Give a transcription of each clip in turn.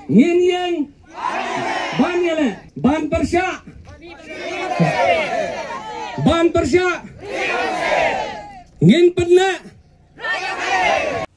ngin yang ban yele ban persya ngin penna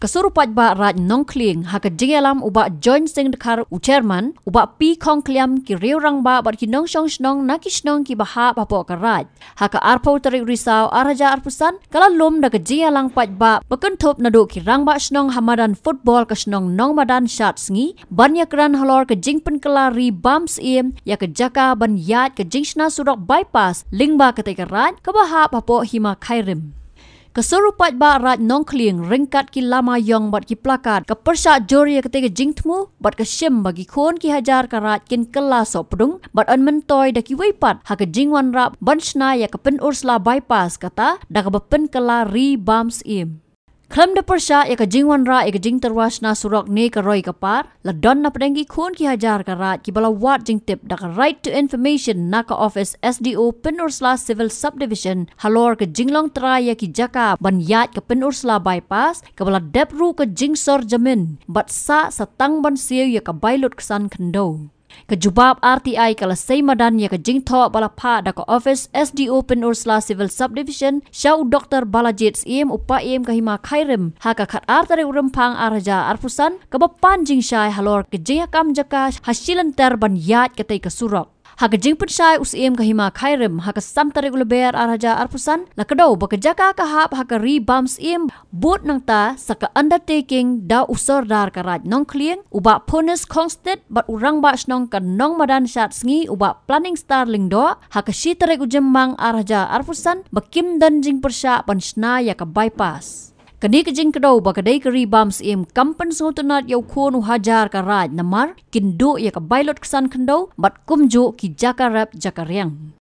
Kesurupat ba raj nong kling haka jingelam uba join sing dekar u chairman uba pi kong kliam ki riu rang ba bat ki nong snong na ki snong ki baha papo ka raj haka arpo tarik risau araja arpusan kala lum da ka jingelang pat ba bakan thop na do ki rang ba snong hamadan football ka snong nong madan shots ngi banya kran halor ka jingpen kala ri bums im ya ka jaka ban yat ka jingshna surok bypass lingba ka te ka raj ka baha papo hima khairim Kesurupat ba raj nong kling ringkat ki lama yong bat ki plakat ka persya jori ketika jingtmu bat ka shim bagi khon ki hajar ka raj kin kela sopdung bat an mentoy da ki weipat ha ka jingwan rap banshna ya ka pen ursla bypass kata da ka bepen kela ri bams im Klam de persya ya ka jingwan ra ya ka jing terwas na surok ne ka roi ka par la don na pedenggi khon ki hajar ka raj ki bala wat jing tip da ka right to information na ka office SDO pen ursla civil subdivision halor ka jinglong tra ya ki jaka ban yat ka pen ursla bypass ka bala dep ru ka jing sor jamin bat sa satang ban siu ya ka bailut ksan kendo Kejubab RTI kala seimadan ya ke jingtho balapa da ka office SDO pen ursla civil subdivision syau Dr. Balajit im upa im kahima khairim haka khat artare urempang araja arpusan kebapan jingshai halor ke jingakam jaka hasilan ter ban yat ke tei kesurok haka jingput syai usim kahima khairim haka samtare uleber araja arpusan lakado bakajaka kahap haka ri bums im but nang ta saka undertaking da usor dar karaj nong klieng uba ponis kongstet bat urang ba snong ka nong madan shat sngi uba planning star lingdo haka shitare ujemmang araja arpusan bakim dan jing persya panshna ya ka bypass Kani ka jing kado ba kadai ka ri bums im kampan sungutunat yaw khonu hajar ka raj namar kindo ya ka bailot ksan kando bat kumjo ki jaka rap jaka riang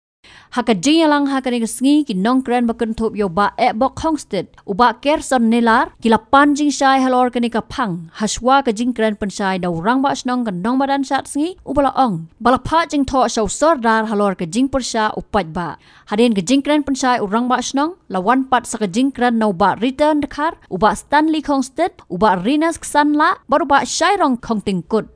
haka jingalang haka ni sngi ki nong kran bakan thop yo ba e bok hongsted uba kerson nelar ki lapan jing shai halor kani ka phang haswa ka jing kran panshai da urang ba snong ka nong badan shat sngi ubala ong bala pha jing tho shaw sordar halor ka jing persha upat ba haden ka jing kran panshai urang ba snong lawan pat sa ka jing kran no ba return dekhar uba stanley hongsted uba rinas ksanla baru ba shairong khongting kut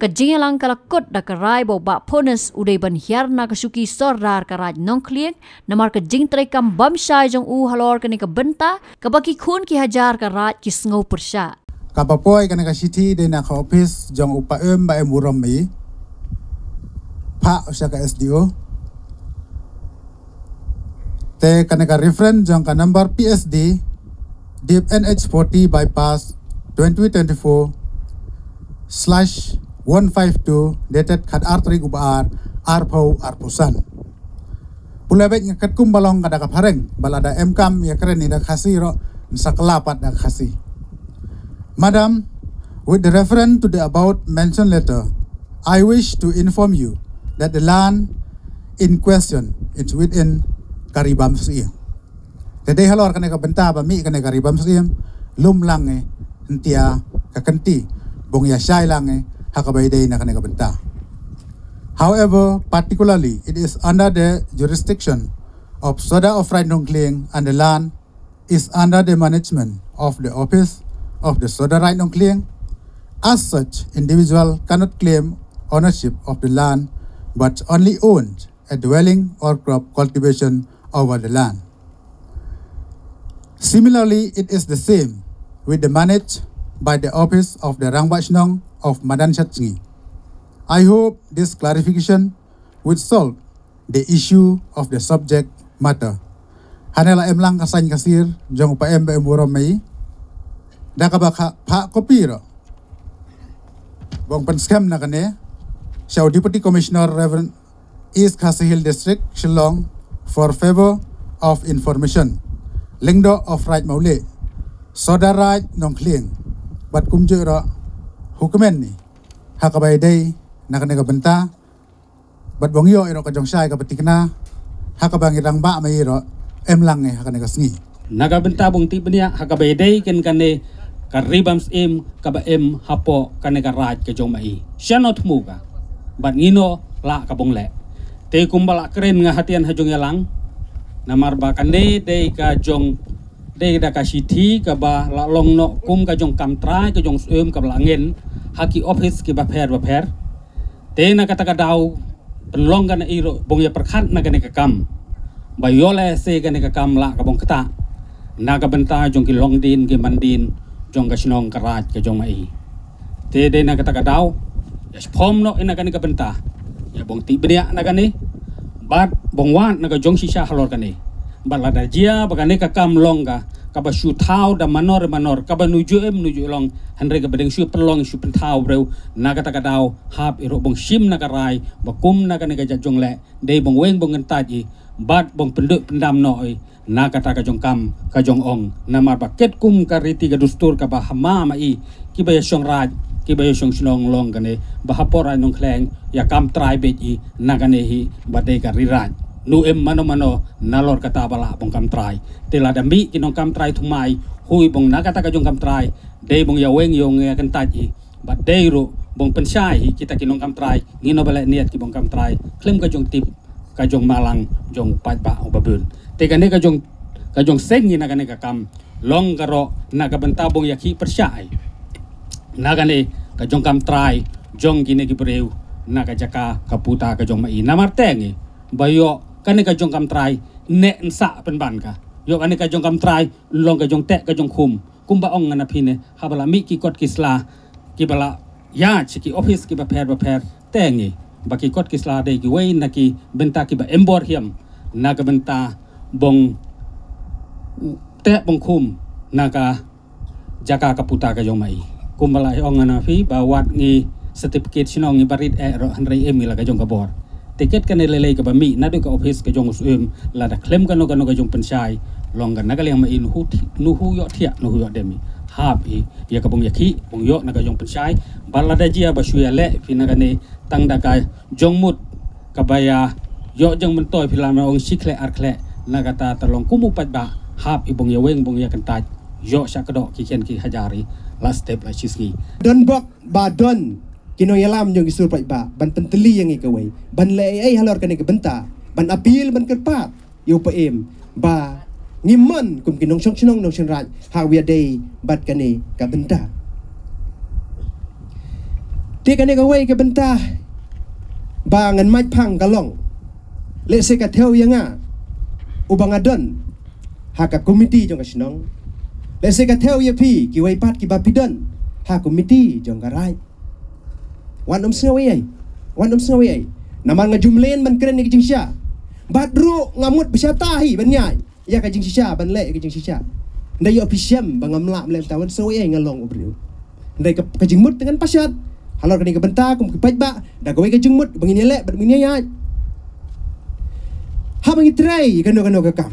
Kejingalang kalakut da karai bo ba pones udai ban hiarna kasuki sordar karaj nong klieng namar kejing trekam bam syai jong u halor kani ka benta kabaki khun ki hajar karaj ki sngo persya kapapoi kani ka city de na ka office jong upa ba muram mi pa usya ka SDO te kani ka reference jong ka number PSD deep NH40 bypass 2024/152 dated khat artri ubar arpau arpusan pulabet ngakat kumbalong kada kaphareng balada mkam ya keren ida khasi ro sakalapat da khasi Madam, with the reference to the above mentioned letter, I wish to inform you that the land in question is within Karibam Siem. Tadi halor kena benta ba mi kena Karibam Siem lum lange entia kakenti bong ya syai lange hakabayday na kena benta. However, particularly it is under the jurisdiction of Soda of Right Nongkling and the land is under the management of the office of the Soda Right Nongkling. As such, individual cannot claim ownership of the land but only owns a dwelling or crop cultivation over the land. Similarly, it is the same with the managed by the office of the Rangbachnong of Madan Shatngi. I hope this clarification would solve the issue of the subject matter. Hanela emlang kasan kasir jong pa emba emurom mai dakabaka pa kopiro bong panskam na kane Shaw Deputy Commissioner Reverend East Khasi Hill District Shillong for favor of information lingdo of right maule Soda Right Nongkling bat kumjura hukumen ni hakabayday nakane benta bat bongyo iro kajong syai kapatikna hakabangirang ba mayiro emlang hakane kasngi nagabenta bong tibnya hakabayday ken kane karibams im kaba em hapo kane karaj kajong mai syanot muga bat ngino la kabong le te kumbala keren nga hatian hajong yalang namar ba kane de kajong de da ka siti kaba la long no kum kajong kamtrai kajong em kabla ngen haki office ki baper te na kata kadau penlong kan iro bong ya perkat na kane kakam bayole se kane kakam la ka bong kata na ka benta jong ki long din ki mandin jong ka sinong karat ka jong mai te de na kata kadau ya spom no ina kane ka benta ya bong ti bedia na kane bat bong wan na ka jong sisa halor kane bat la dajia bakane kakam long ka kaba shu tau da manor kaba nuju long hanre ka bedeng shu pelong shu pentau breu na kata kadau hap iro bong sim na karai bakum na kane ka jong le de bong weng bong ngentaji bat bong penduk pendam noi na kata ka jong kam ka jong ong na mar baket kum kariti ka dustur ka ba hama mai ki ba yong raj ki ba yong sinong long kane ba hapora nong kleng ya kam trai be i na kane hi bade ka riraj nu mano nalor kata bala bong kam trai tela dambi kinong kam trai thumai hui bong nakata ka jong kam trai de bong yaweng yong kan taji bat de ro bong pensai kita kinong kam trai ngino bala niat ki bong kam trai klem ka jong tip ka jong malang jong pat ba babun te kane ka jong seng ni nakane ka kam long karo na ka benta bong yaki persai nakane ka jong kam trai jong kine ki breu na ka jaka kaputa ka jong mai namar tengi bayo kane ka jong kam trai ne nsa pen ban ka yo kane ka jong kam trai long ka jong te ka jong kum ba ong ngana phine habala mi ki kot kisla ki bala ya ki office ki ba per tengi ba ki kot kisla de ki wei na ki benta ki ba embor hiam na ka benta bong te bong na ka jaka kaputa ka jong mai kum bala ong ngana phi ba wat ngi certificate sinong ngi barit ro hanrei emila ka jong ka bor tiket kan lelei ka bami na do ka office ka jong usum la da klem kan no ka jong pensai long kan nagal yang ma in nu hu yo thia nu hu yo demi hap i ya ka bong yaki bong yo na ka jong pensai bala da jia ba suya le fina ka ne tang da ka jong mut ka baya yo jong mentoy filam ong sikle arkle na ka ta talong kumu pat ba hap i bong ya weng bong ya kan taj yo sya ka do ki ken ki hajari last step la chisgi don bok ba don kino yalam yung isul pa iba ban penteli yang ikaway ban lay halor kani benta ban apil ban kerpat yo pa ba ngimon kum kinong sinong nong sinraj ha wi day bat kani ka benta ti kani kaway ka benta ba ngan mai phang kalong le se ka theo yanga ubang adon ha ka komiti jong ka sinong le se ka theo ya pi ki wai pat ki ba pidon ha komiti jong ka rai wan sengawi ai naman nga jumlen man keren ni kijing sya badru ngamut besyatahi banyai ya kijing sya ban le kijing sya ndai yo pisiam bangamla mlem tawan sengawi ai ngalong obriu ndai kijing mut dengan pasyat halor kani ke benta kum kepaj ba da gawe kijing mut bangini le bangini ai ha bangi trai kano ka kam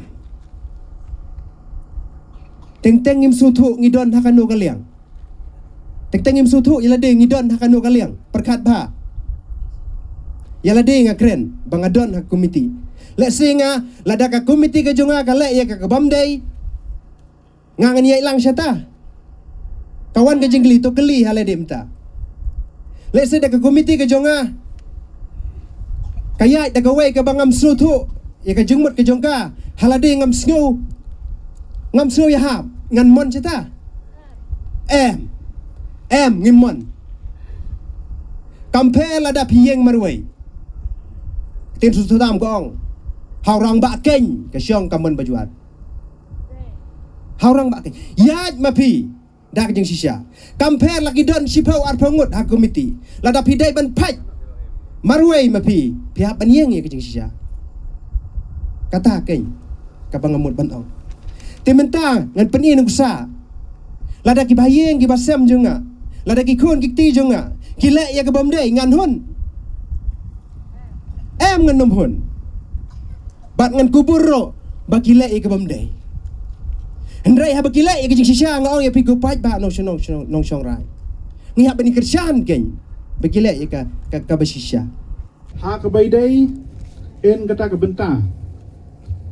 teng ngim sutu ngidon hakano kaliang teng sutu yala de ngidon hakano kaliang perkat ba yala de nga kren bangadon hak komiti le singa lada ka komiti ka jonga ka le ya ka bamdai ngangan ya ilang syata kawan ka jingli to keli hale de mta le se da ka komiti ka jonga kaya da ka we ka bangam sutu ya ka jungmut ka jongka halade ngam sngo ya hab ngan mon syata ngimon kampel ada pieng marway tin sutam gong haurang ba keng ka syong kamon bajuat haurang ba keng yaj mapi dak jeng sisya kampel lagi don sipau arpangut ha komiti lada pidai ban pai marway mapi pihak banyeng ya jeng sisya kata keng ka bangamut banong timenta ngan peni nusa lada ki bayeng ki basem junga lada ki kun ki ti junga ki le ya ka bamdai ngan hun ngan nom hun bat ngan kubur ro ba ki le ya ka bamdai hendrai ha ba ki le ya ki jing sisya ngau ya pi ku pai ba nong shong rai ngi ha bani kersan geng ba ki le ya ka ba sisya ha ka bai dai en kata ka benta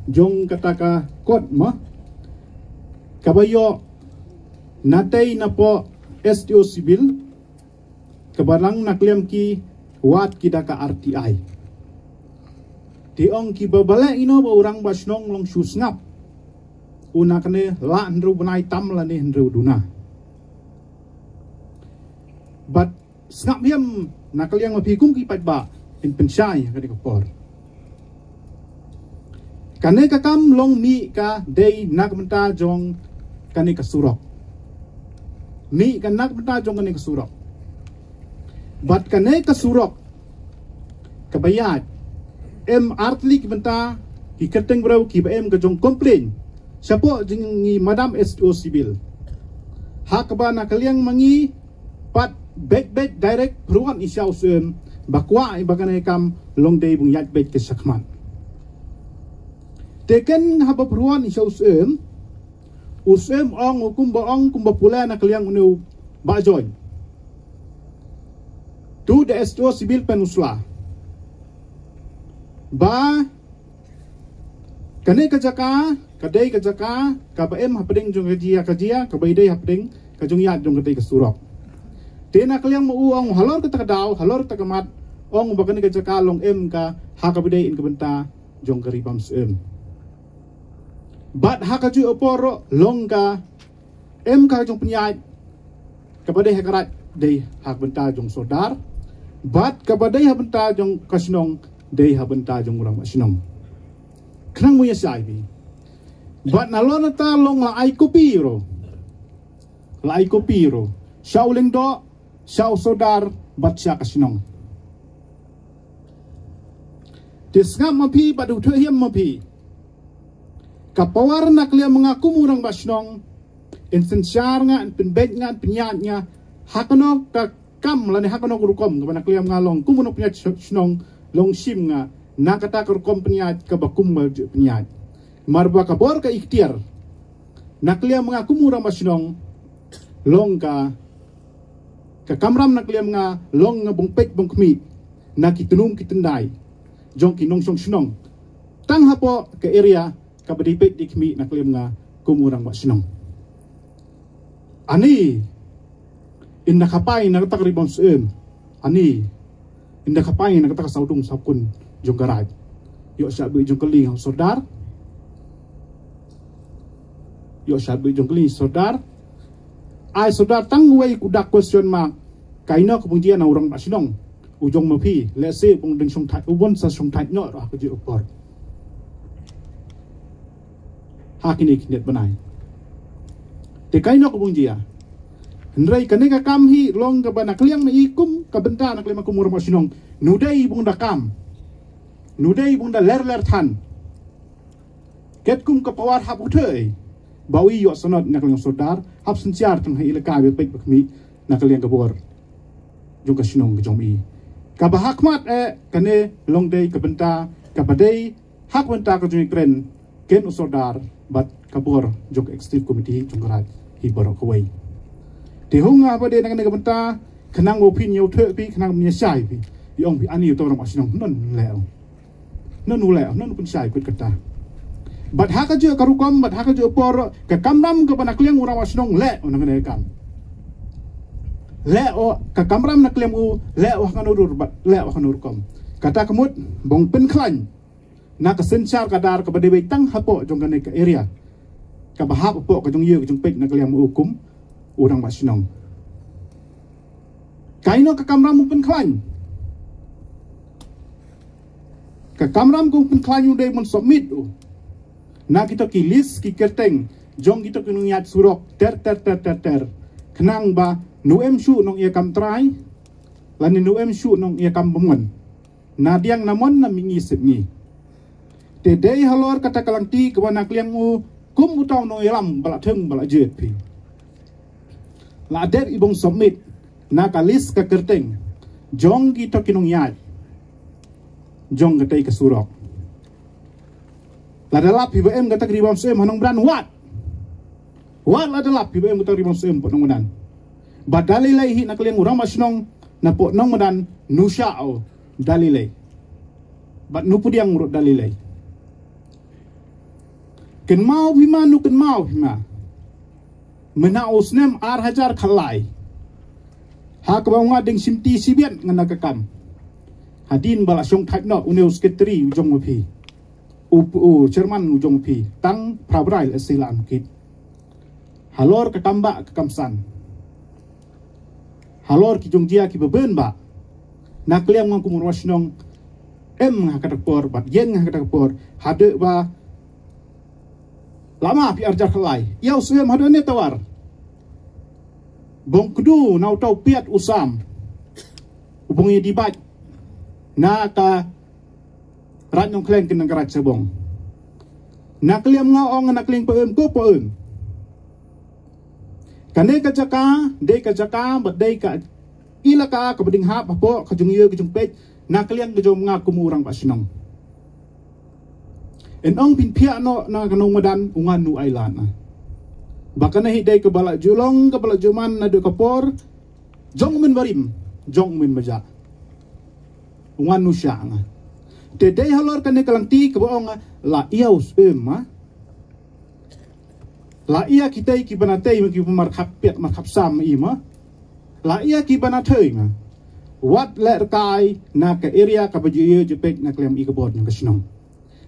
jong kata ka kot ma kabayo natay na po STO Civil kabarang naklem ki wat kita ka RTI tiong ki babala ino ba urang basnong long susngap una kane la ndru banai tam la ne ndru duna but snap hiam nakaliang mapi kum ki ba in pensyai ka dikapor kane ka kam long mi ka dei nak menta jong kane ka surok mi ka nak menta jong kane ka surok but kane ka surok kabayat artli ki menta ki kerteng brau ki ba ka jong complain siapa jengi madam SO civil hak ba nakaliang mangi pat back direct peruan isya usum bakwa ibagane kam long day bung yat bet ke sakman teken haba peruan isya usum ong hukum ba ong kumba pula nakaliang unu ba join tu the SO civil penusla ba kane kajaka kadai kajaka kabaem hapding jong kajia kabaidai hapding kajong yat jong kadai kasurok tena kaliang muuang halor ka takadaw halor takamat ong bagani kajaka long ka hakabidai in kabenta jong karibam sem bat hakaju oporo long ka ka jong penyait kabadai hakarat dei hakbenta jong sodar bat kabadai habenta jong kasnong dei habenta jong urang masnong kenang mo yasay bi but nalona ta long la ay kopiro siya uling do siya sodar bat siya kasinong disngam mapi badu tuhiyam mapi kapawar na kaliya mga kumurang basnong insensyar nga pinbet nga pinyat nga hakano ka kam lani hakano kurukom kapana kaliya mga long kumunong pinyat sinong long sim nga nakatakar kompanyat kabakumbal penyat marba kabor ka ikhtiar nakliya mga kumurang masinong long ka kamram nakliya mga long nga bungpek bungkmi nakitunum kitendai jong kinong song sinong tang hapo ka area kabadipet dikmi nakliya mga kumurang masinong ani in nakapay nakatakriban suem ani in nakapay nakatakasaudong sapkun jong garaj yo sabi jong kali sodar ai sodar tang wei kudak question mark kaina ko pungjia na urang basinong ujong mapi let's say pung ding song thai ubon sa song thai no ra ko ji upor hakini kinet banai te kaina ko pungjia ndrai kaneka kam hi long ka bana kliang ma ikum ka benta na klema kumur basinong nudai bung dakam nudai bunda ler tan ket kum kapawar hap uthei bawi yo sonot nakaliang sodar hap sensiar tang hai ilaka be pek bakmi nakaliang kabor jong kasinong jong i kabahakmat kane long day kabenta kabadai hak benta ka jong kren ken usodar bat kabor jong executive committee jong garat hi borok kawai te hunga ba de nakane kabenta kanang opinion the pi kanang mnya sai pi yong pi ani to rong asinong non leo non pun sai kut kata bat hakaju karukom bat hakaju por ka kamram ka panakliang urang wasnong le onang ne kam le o ka kamram nakliam u le o kanurur bat le o kanurkom kata kemut bong pen klan na ka sensar kadar ka bade tang hapo jong kane ka area ka bahap po ka jong ye ka jong pek nakliam u kum urang wasnong kaino ka kamram pen klan ka kamram kung penklanyu day mon submit na kita ki list ki kerteng jong kita kinuyat surok ter kenang ba nu shu nong ia kam try lani nu shu nong ia kam bemen na diang namon na mingi sepni te day halor kata kalang ti kawana kliang u kum utaw nong ilam bala theng bala jet pi la der ibong submit na ka list ka kerteng jong kita kinuyat jong gatai ke surok ladalap PBM kata ribam sem hanong bran wat ladalap PBM kata ribam sem potong medan badalilai hi nakliang urang masnong na potong medan nusyao dalilai bat nu pudiang urut dalilai ken mau bima nu ken mau bima mena usnem ar hajar khalai ha kabang ding simti sibian ngana kakam hadin bala song thai no uneu secretary ujong mapi chairman ujong mapi tang prabrail asilan kit halor ka tamba ka kamsan halor ki jong jia ki beben ba nakliam ngong kumur wasinong hakatakpor bat yen hakatakpor hade ba lama pi arjar kelai yau suem hade ne tawar bong kudu nau tau piat usam ubungi dibat na ka rat nyong kleng kenang karat sebong nakliam ngaong nakling peum ko peum kane ka jaka bat dei ka ilaka ka beding hap apo ka jung ye ka jung pet nakliam ka jom nga kumurang pasinong en ong pin pia no na kanong madan ungan nu island bakana hidai ke balak julong ke balak juman na de kapor jong min barim jong min baja ungan nu sya nga te dei halor kane kalang ti ke boong la iaus la ia kita ki banatei ki markhap pet markhap sam ima la ia ki banatei nga wat le kai na ke area ka bajiye jepek na klem i ke bot ng kasnong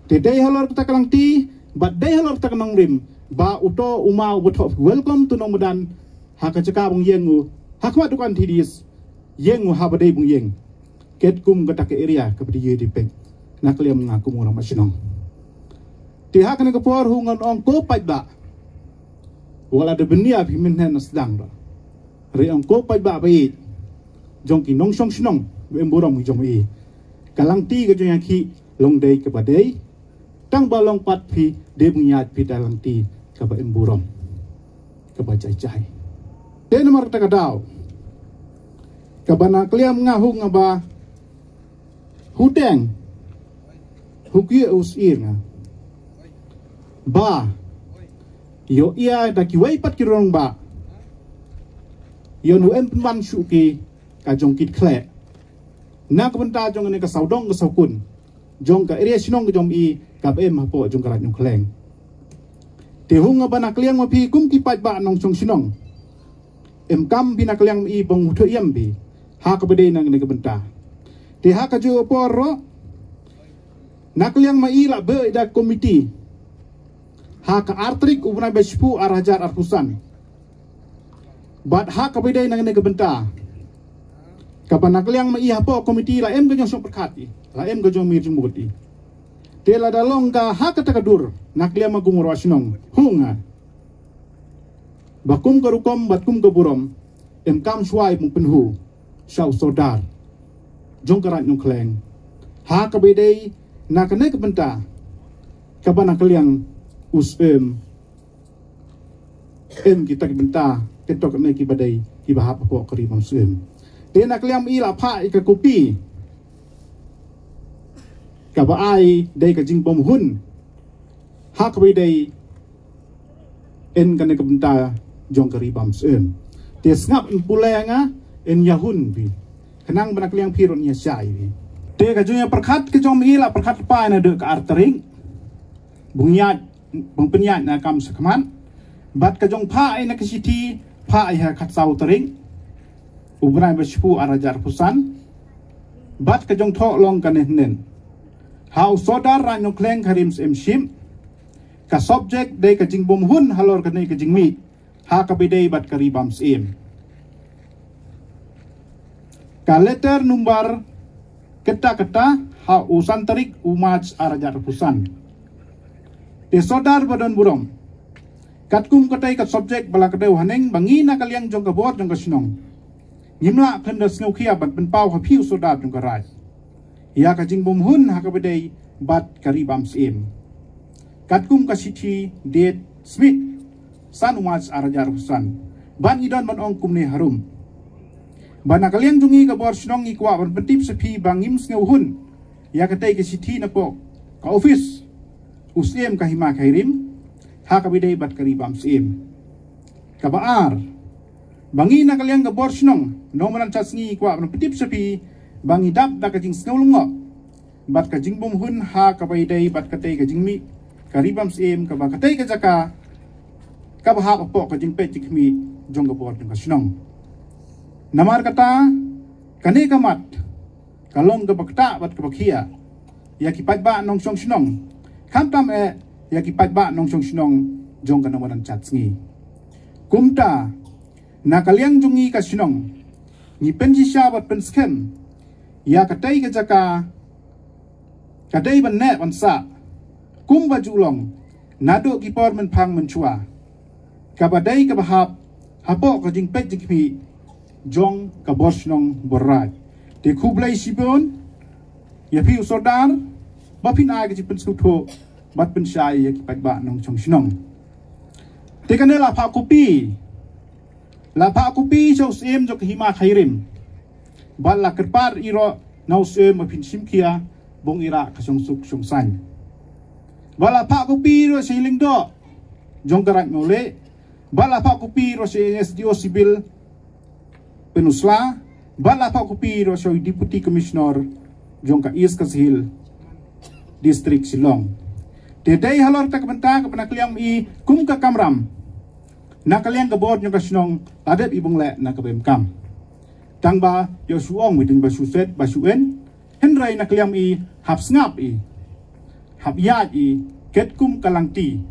te dei halor kita kalang ti but dei halor ta kanong rim ba uto umau betok welcome to nomudan hakacaka bung yengu hakmat dukan tidis yengu habadei bung yeng ket kum gata ke area ke badiye dipek nakliam ngaku murang masinong ti hakane ke por hungon ong ko pai ba wala de benia pimin hen sedang da re ong ko pai ba bai jong ki nong song sinong emborong jong i kalang ti ke jong ki long dei ke badei tang balong pat pi de bung yat pi dalang ti kaba emburom kaba jai de nomor ta kadau kaba na kliam ngahu ngaba huteng hukie usir nga ba yo ia da ki wai pat kirong ba yo nu em wan shu ki ka jong kit khle na ka benta jong ne ka saudong ka saukun jong ka area sinong ka jong i ka em hapo jong ka rat nyong kleng te hunga bana kliang mapi kum ki pat ba nong chong sinong em kam bina kliang i bong thu yam bi ha ka bede nang ne ka benta te ha ka ju oporo nakliang ma i la be da komiti ha ka artrik ubna bespu arajar arpusan bat ha ka bede nang ne ka benta ka banakliang ma i hapo komiti la em ga nyong perkhati la em ga jong mir jumuti tela dalong ka haka takadur nakliam magumur wasinong hunga bakum karukom batkum kaburom em kam swai mung penhu shaw sodar jong karat nyong kleng ha ka bedei nakane ka benta ka banakliang em kita ka benta ketok ne ki badai ki bahap po karimam suem de nakliam ila pha ka kopi kaba ai dei ka jing bom hun hak we dei en kan ka benta jong kari bam sem te snap in pulenga en yahun bi kenang banak liang piron nya sai bi te ka junya perkhat ke jong ila perkhat pa na de ka artering bungyat bung penyat na kam sakman bat ka jong pha ai na ka siti pha ai ha khat sau tering ubrai bespu arajar pusan bat ka jong tho long kan nen how sodar ranyo kleng karim sem shim ka subject de ka jing bom hun halor ka nei ka jing mi ha ka bidei bat karibam sem ka letter number keta ha usan tarik umaj arajar pusan te sodar badan burom katkum katai ka subject bala ka deu haneng bangi na kaliang jong ka bor jong ka sinong ngimla khendas ngau khia bat pen pau ha phiu sodar jong ka raj ya ka jing bom hun ha ka bedei bat karibam sem katkum ka sithi det smith san umaj arajar husan ban idon ban ong kumne harum bana kaliang jungi ka bor sinong i kwa ban pentip sepi bangim sneu hun ya ka tai ka sithi na po ka office usem ka hima khairim ha ka bedei bat karibam sem ka baar bangi na kaliang ka bor sinong nomanan chasngi kwa ban pentip sepi bangi dap da ka jing sneu lungo bat ka jing bom hun ha ka bai dai bat ka tai ka jing mi karibam sem ka ba ka tai ka jaka ka ba ha po ka jing pe tik mi jong ka bor jong ka sinong namar kata kane ka mat kalong ka bakta bat ka bakhia ya ki pat ba nong song sinong kham tam ya ki pat ba nong song sinong jong ka nawanan chat sngi kumta na kaliang jungi ka sinong ni penjisha bat penskem ya kadai ke jaka kadai ban ne ban sa kum baju long nado ki por men phang men chua kabadai ka bahap hapo ka jing pet jing pi jong ka bos nong borai te kublai sibon ya pi usodar ba pin ai ka jipen sutho bat pen shai ya ki pak ba nong chong shnong te kanela pha kopi la pha kopi so sem jok hima khairim bal la kerpar iro nau sem ma pin sim kia bong ira ka song suk song san bala pha kopi ro siling do jong karak ngole bala pha kopi ro se SDO sibil penusla bala pha kopi ro so deputy commissioner jong ka East Kasihil district Silong te dai halor tak benta ka panakliang i kum ka kamram nakaliang ka board jong ka snong tadet ibong le na ka bemkam tangba yo suong midin ba suset ba suen henrai nakliang i hap ngap i hap yat i ket kum kalangti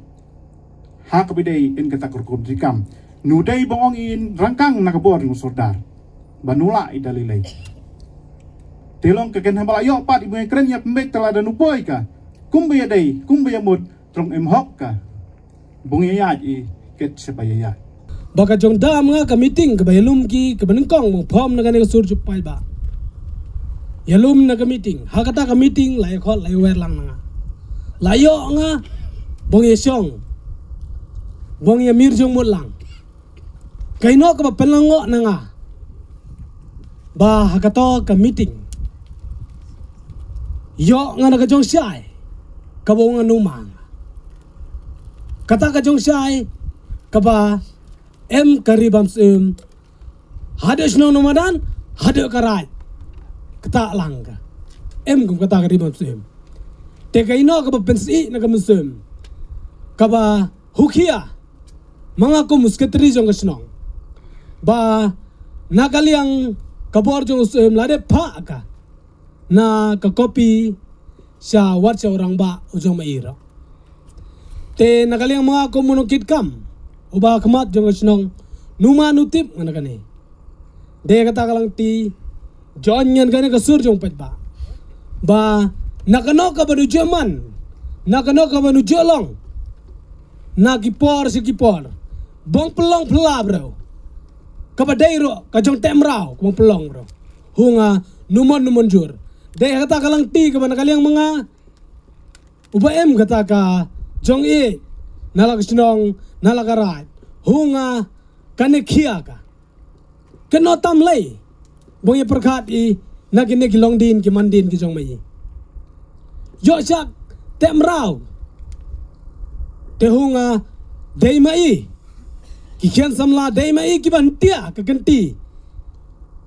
ha kabidei in kata kurkum trikam nudai bongong in rangkang nakabor ng sordar banula i dalilay telong keken hambala yo pat ibu kren ya pembek telada nupoy ka kumbaya day kumbaya mud trong emhok ka bungiyat i ket sepayayat baka jong dam nga ka meeting ka bayalum ki ka banengkong mo phom na ganeng sur jupai ba yalum na ka meeting hakata ka meeting lai khol lai wer lang nga layo nga bong yesyong bong ye mirjong mo lang kaino ka pelango na nga ba hakato ka meeting yo nga naga jong syai ka bong anumang kata ka jong syai ka ba karibam hades no nomadan hade karai kata langga kum kata karibam te kaino ka ba pensi na ka musum ka ba hukia mga ko musketri jong kasnong ba nakaliang kabor jong lade pa ka na ka kopi sa wat sa orang ba ujong maira te nakaliang mga ko munukit kam uba kamat jong kasnong numa nutip ngana kani de kata kalang ti jon nyan kani ka sur jong pet ba nakano ka banu Jerman nakano ka banu Jolong nakipor si kipor bong pelong pela bro kabadairo ka jong temrao bong pelong bro hunga numon jur de kata kalang ti ka bana kaliang mga uba kata ka jong nalaksnong nalakarat hunga kanekia ka kenotam lay bong perkat i nagine kilong din ki mandin ki jong mai yo sak temrao te hunga dei mai ki khen samla dei mai ki bantia ka ganti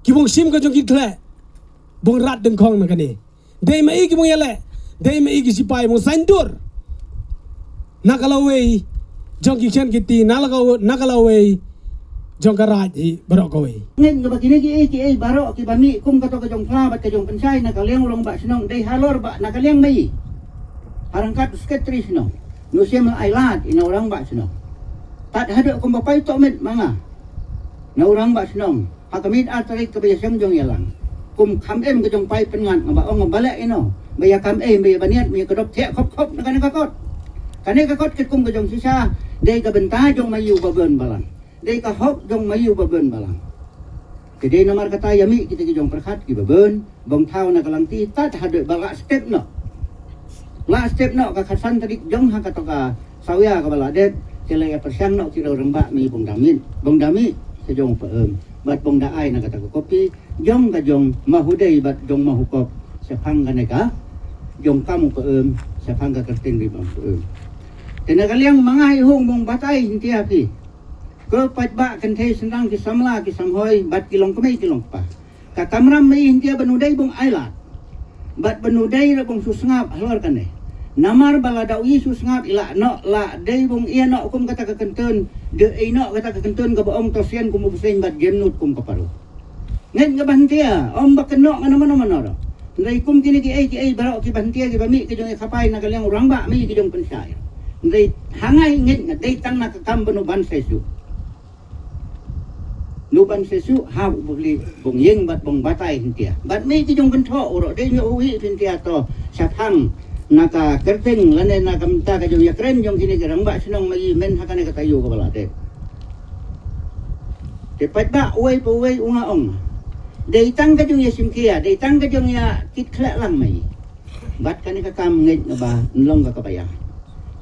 ki bong sim ka jong ki khle bong rat deng khong na kani dei mai ki bong yele dei mai ki sipai bong sandur nakalawe jong ki khen ki ti nakalawe jong karat hi barok kowe ngin ga bagini ki barok ki bami kum ka to ka jong klabat ka jong pensai na kaliang ulong ba sinong dei halor ba na kaliang mai harangkat sketris no no siam ailat ina orang ba sinong tat hado kum ba pai to met manga na orang ba sinong hakamit atari ka bayasam jong yalang kum kham ka jong pai pengan ba ong bala ino baya kham baya baniat mi ka dok the khop na kana ka kot kane ka kot kum ka jong sisa dei ka benta jong mayu ba ben balang dei ka hop jong mayu baben balang kede namar kata yami kita ki jong perkhat ki baben bong thau na kalang ti tat hade bala step no ka khasan tadi jong ha ka to ka sawya ka bala det kele ya persyang no ki ro rembak mi bong dami se jong peem bat bong da ai na kata kopi jong ka jong mahudei bat jong mahukop se phang ka ne ka jong kamu peem se phang ka kertin ri bang peem tena kaliang mangai hung bong batai hintia ki ko pat ba kan the senang ki samla ki samhoi bat kilong kemai kilong pa ka kamram mai hintia banudai bong ailat bat banudai ra bong susngap halor kan ne namar bala dawi susngap ila no la dei bong ia no kum kata ka kenten de ino kata ka kenten ka baong tosian kum busen bat gemnut kum kaparu ngen ga bantia om ba keno ngana mana ro ndai kum kini ki ai barok ki bantia ki bami ki jong kapai na kaliang urang ba mi ki jong pensai ndai hangai ngen dei tang na ka kam banu ban sesu luban sesu ha buli bong yeng bat bong batai hintia bat me ki jong kentho uro de nyo uwi hintia to sathang naka kerteng lane naka mta ka jong yakren jong kini gerang ba sinong mai men hakane ka tayo ka bala de pat ba uai po uai unga ong de tang ka jong yasim kia de tang ka jong ya kit khlak lang mai bat kani ka kam ngai ba nlong ka kapaya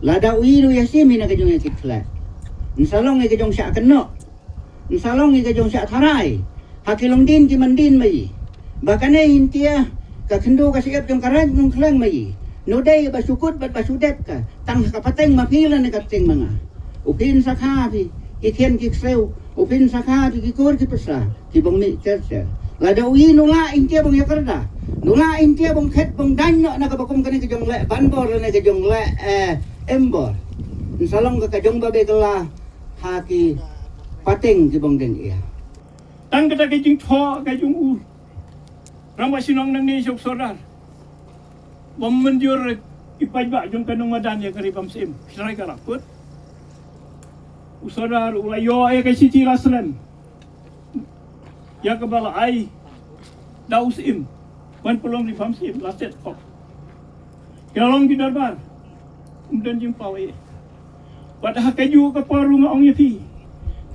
lada uiru yasim ina ka jong ya kit khlak nsalong ka jong sya kenno nsalong ka jong sya tharai hakilong din ki mandin mai bakane hintia ka khendo ka siap jong karaj nong khlang mai no dai ba sukut bat ba sudet ka tang ka pateng ma pila ne ka teng manga upin sakha pi ki thien ki seu upin sakha pi ki kor ki pesa ki bong mi chercha lada ui nula intia bong yakarda nula intia bong khet bong dan no na ka bakum kani ka jong le banbor ne ka jong le embor nsalong ka jong ba be kala haki pateng ki bong deng ia tang kata ke jing tho ke jung u ramba sinong nang ni sok sodar bom menjur ipai ba jong kanong madan ya kari bam sim serai karakut usodar ulayo ay ke siti laslen ya kebala ai daus im wan pelong di bam sim laset kok kalong di darbar dan jing pawe padahal keju ke paru ngong yapi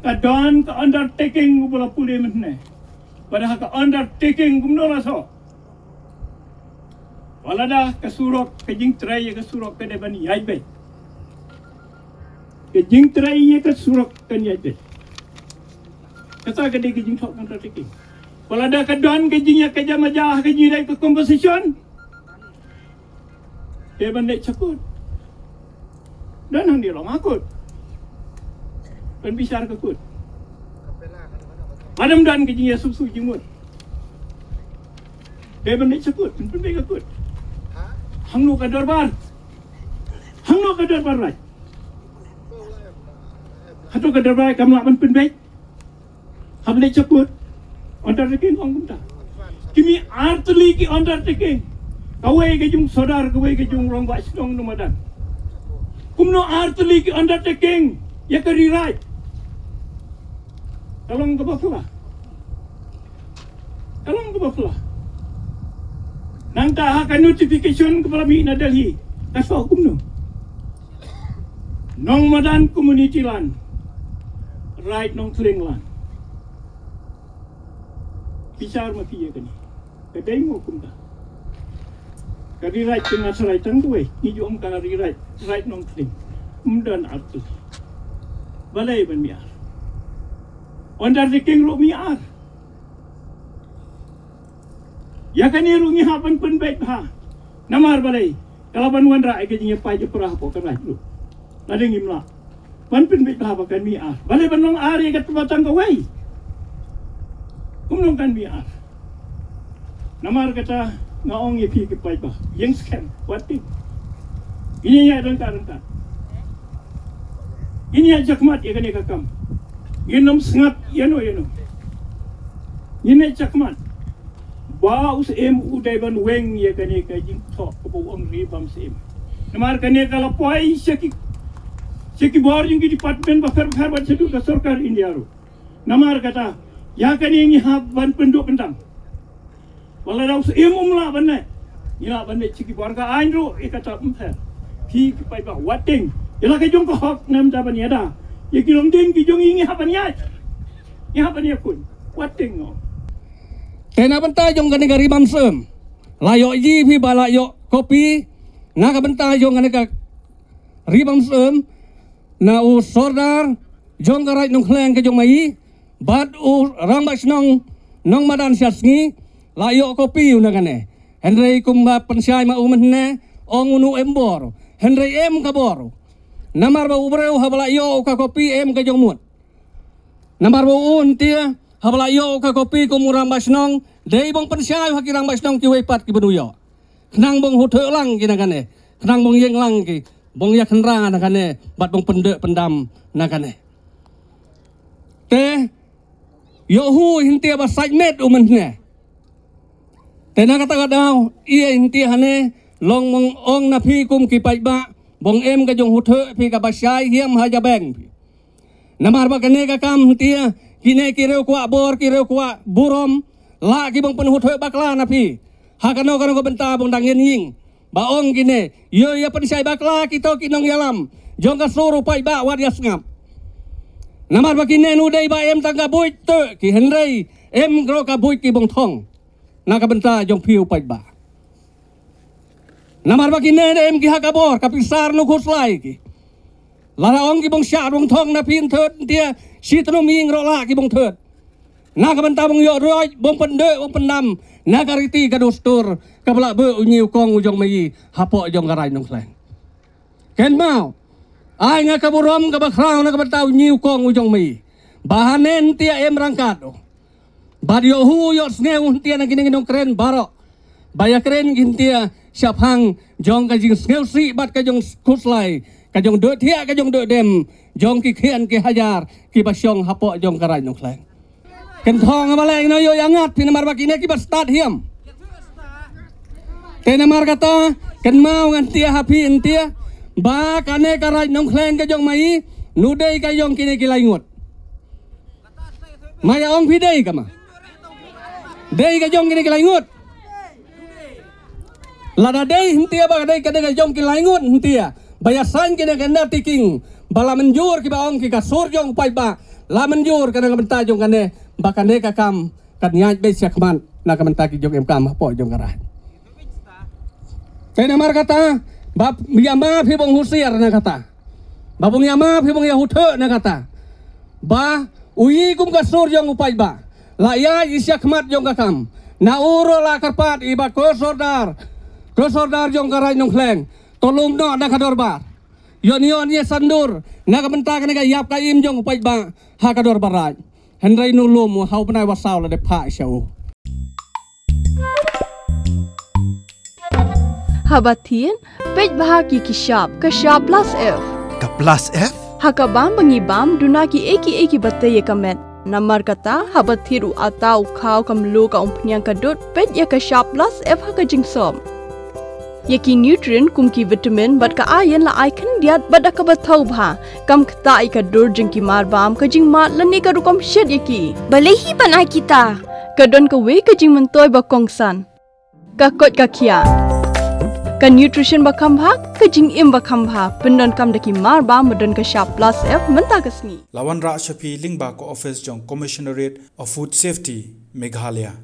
kadon ke undertaking bola pule mene padahal ke undertaking gumnola so walada ke surok ke jing trai ke surok ke deban yaibe ke jing trai ke surok ke yaibe kata ke de jing thok undertaking walada ke don ke jing ya ke jamajah ke jing ke composition deban nek cakut dan hang dia long akut dan bisar kekut madam dan ke jing susu jimut dia benik cekut pun be kekut hang nu ka darbar rai hatu ka darbar kam lak pun be ham le cekut undertaking ong kumta kimi artli ki undertaking kawe ke jung sodar kawe ke jung rong ba snong nu madan kumno artli ki undertaking ya kari right kalong ke bafla nang ta haka notification kepala mi na Delhi kasau kumno nong madan community land right nong tling land bicar ma piye kani kadai mo kumda kari right tengah serai tangwe ni jo om kari right nong tling mdan artu balai ban miar undertaking ru miar ya kani ru ngi hapan pun baik ha namar balai kalaban wan ra ke jinge pai je perah po kan lu lade ngimla pan pun baik ha kan miar balai banong ari ke batang kawai kumnong kan miar namar kata ngaong ye pi ke pai ba yang scam wati ini ya rengka ini aja kemat ya kan ya kakam Yenom sengat yano Yene cakmat ba us udai ban weng ya kan ya kajing tok ko ong ribam sim namar kan ya kala poi seki bor jing di department ba fer ba sedu ka sarkar India ro namar kata ya kan yang hab ban penduk pentang wala daus umla banne ya banne ciki bor ka ain ro kata umfer ki pai ba wating ila ka jong ko hok nam ta ban yada ya kilong din ki jong ingi hapan ya hapan ya kun wating no Kena benta jong kane gari bamsem. Layo ji pi bala yo kopi. Na ka benta jong kane ka ribamsem. Na u sordar jong garai nong kleng ke jong mai. Bad u rambas nong madan syasngi. Layo kopi una kane. Henry kumba pensyai ma umene ong unu embor. Henry em kabor. Namar ba ubreu habala yo ka kopi em ke jong mut. Namar ba un tia habala yo ka kopi ko murang basnong dei bong pensyai hakirang basnong ki wepat ki benuyo kenang bong huthe lang ki nakane kenang bong yeng lang ki bong ya kenrang nakane bat bong pendek pendam nakane te yo hu hintia ba sajmet umenne te na kata kadau ia hintia hane long mong ong na phi kum ki pai ba bong em ka jong huthe phi ka basyai hiam ha ja beng namar ba kane ka kam hintia kine kireu kuak bor kireu kuak burom la ki bong penuh thoi bakla na pi hakano kano ko benta bong dangin ying baong kine yo ya pensai bakla kita kinong yalam jong ka suru pai ba wat ya ngap namar ba kine nu dei ba em tangga buit te ki henrei em gro ka buit ki bong thong na ka benta jong piu pai ba namar ba kine em ki hakabor ka pisar nu khuslai ki lara ong ki bong sya bong thong na pin thot dia si tenu ming ro la ki bong thot na ka benta bong yo roi bong pende bong pendam na ka riti ka dostur ka bla be unyiu kong ujong mai hapo jong garai nong sleng ken mau ai nga ka burom ka bakrao na ka benta unyiu kong ujong mai bahanen tia em rangkat badio hu yo sneu tia na gining nong kren baro baya kren gin tia siap hang jong ka jing sneu si bat ka jong kuslai ka jong do thia ka jong do dem jong ki khian ki hajar ki basyong hapo jong karai nong kleng ken thong ma leng no yo yangat pin mar bakine ki ba start hiam tena mar kata ken mau ngan tia hapi entia ba kane karai nong kleng ka jong mai nu dei ka jong kine ki lai ngot maya ong pi dei ka ma dei ka jong kine ki lai ngot lada dei entia ba dei ka jong ki lai ngot entia bayasan kena kena tiking bala menjur ki baong ki kasur jong pai ba la menjur kana benta jong kane bakane ka kam kan nyaj be syakman na ka benta ki jong em kam po jong garah kena mar kata bab yama phi bong husiar na kata babong yama phi bong ya huthe na kata ba ui kum kasur jong pai ba la ya syakmat jong ka kam na uro la karpat iba kosordar jong garah nong kleng tolong no na kador bar yon ye sandur na ka benta ka na yap ka im jong pai ba ha kador barai henrai nu lum hau panai wasau la de pha shau Habatin pej bahagi kishap kashap plus f ka plus f hakabam bangi bam dunaki eki batte ye kamet namar kata habathiru atau khau kamlu ka umpnyang kadut pej ye kashap plus f haka jingsom Yaki nutrient kumki vitamin bat ka ayan la icon diat bat ka bathau bha kam khta ka dur jing ki mar bam ka jing mat lani ka rukom shed yaki balehi banai kita ka don ka we ka jing mentoy ba kongsan ka kot ka khia ka nutrition ba kham bha ka jing im ba kham bha pendon kam daki mar bam modon ka sharp plus f menta kasni lawan ra shapi lingba ko office jong commissionerate of food safety Meghalaya